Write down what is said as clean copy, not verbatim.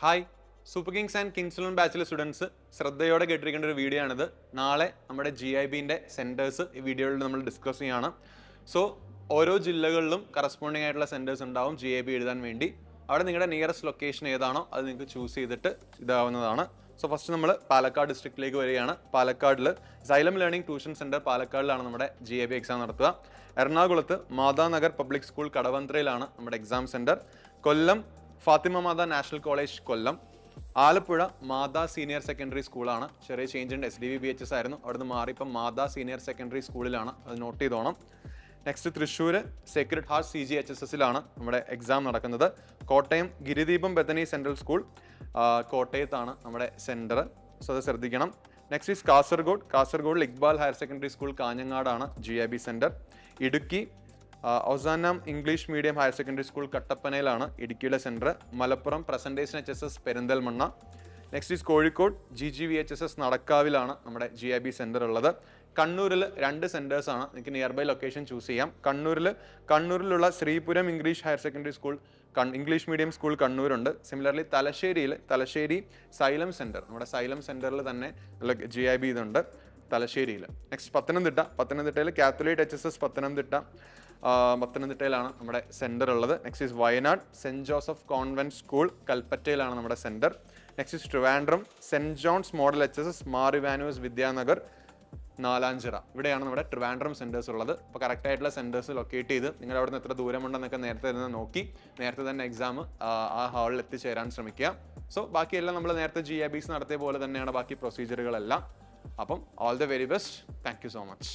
Hi, super kings and kings eleven ബാച്ചിലെ students ശ്രദ്ധയോടെ കേട്ടിരിക്കേണ്ട ഒരു വീഡിയോ ആണിത്. നാളെ നമ്മുടെ GIBന്റെ സെൻറ്റേഴ്സ് ഈ വീഡിയോയിൽ നമ്മൾ ഡിസ്കസ് ചെയ്യുകയാണ്. സോ ഓരോ ജില്ലകളിലും കറസ്പോണ്ടിങ് ആയിട്ടുള്ള സെൻറ്റേഴ്സ് ഉണ്ടാവും GIB എഴുതാൻ വേണ്ടി. അവിടെ നിങ്ങളുടെ നിയറസ്റ്റ് ലൊക്കേഷൻ ഏതാണോ അത് നിങ്ങൾക്ക് ചൂസ് ചെയ്തിട്ട് ഇതാവുന്നതാണ്. സോ ഫസ്റ്റ് നമ്മൾ പാലക്കാട് ഡിസ്ട്രിക്റ്റിലേക്ക് വരികയാണ്. പാലക്കാടിൽ സൈലം ലേണിംഗ് ട്യൂഷൻ സെൻറ്റർ പാലക്കാടിലാണ് നമ്മുടെ GIB എക്സാം നടത്തുക. എറണാകുളത്ത് മാതാനഗർ പബ്ലിക് സ്കൂൾ കടവന്ത്രയിലാണ് നമ്മുടെ എക്സാം സെൻറ്റർ. കൊല്ലം ഫാത്തിമ മാതാ നാഷണൽ കോളേജ് കൊല്ലം. ആലപ്പുഴ മാതാ സീനിയർ സെക്കൻഡറി സ്കൂളാണ്. ചെറിയ ചേഞ്ച് ഉണ്ട്, SDV BHS ആയിരുന്നു, അവിടുന്ന് മാറി ഇപ്പം മാതാ സീനിയർ സെക്കൻഡറി സ്കൂളിലാണ്, അത് നോട്ട് ചെയ്തോണം. നെക്സ്റ്റ് തൃശ്ശൂർ സേക്രഡ് ഹാർട്ട് CGHSSലാണ് നമ്മുടെ എക്സാം നടക്കുന്നത്. Kottayam Girideepam Bethany central school കോട്ടയത്താണ് നമ്മുടെ സെൻറ്റർ, സോ അത് ശ്രദ്ധിക്കണം. Next is Kasaragod Iqbal higher secondary school കാഞ്ഞങ്ങാടാണ് GIB centre. Idukki Ozanam English medium higher secondary school കട്ടപ്പനയിലാണ് ഇടുക്കിയിലെ centre. Malappuram presentation HSS Perinthalmanna. Next is Kozhikode GGVHSS നടക്കാവിലാണ് നമ്മുടെ GIB സെൻറ്റർ ഉള്ളത്. കണ്ണൂരിൽ 2 സെൻറ്റേഴ്സാണ്, നിങ്ങൾക്ക് നിയർ ബൈ ലൊക്കേഷൻ ചൂസ് ചെയ്യാം. കണ്ണൂരിലുള്ള Sreepuram English higher secondary school English medium school കണ്ണൂരുണ്ട്. സിമിലർലി തലശ്ശേരി സൈലം സെൻറ്റർ, നമ്മുടെ സൈലം സെൻറ്ററിൽ തന്നെ GIB ഇതുണ്ട് തലശ്ശേരിയിൽ. നെക്സ്റ്റ് പത്തനംതിട്ടയിൽ കാത്തലിക് HSS പത്തനംതിട്ടയിലാണ് നമ്മുടെ സെൻറ്റർ ഉള്ളത്. Next is Wayanad saint Joseph convent school കൽപ്പറ്റയിലാണ് നമ്മുടെ centre. Next is Trivandrum saint John's model HSS Mar Ivanios Vidyanagar Nalanchira. ഇവിടെയാണ് നമ്മുടെ ട്രിവാൻഡ്രം സെൻറ്റേഴ്സ് ഉള്ളത്. അപ്പോൾ കറക്റ്റ് ആയിട്ടുള്ള സെൻറ്റേഴ്സ് ലൊക്കേറ്റ് ചെയ്ത് നിങ്ങൾ അവിടെ നിന്ന് എത്ര ദൂരമുണ്ടെന്നൊക്കെ നേരത്തെ തന്നെ നോക്കി നേരത്തെ തന്നെ എക്സാം ആ ഹാളിൽ എത്തിച്ചേരാൻ ശ്രമിക്കുക. സോ ബാക്കിയെല്ലാം നമ്മൾ നേരത്തെ GIBs നടത്തിയ പോലെ തന്നെയാണ് ബാക്കി പ്രൊസീജിയറുകളെല്ലാം. അപ്പം all the very best. Thank you so much.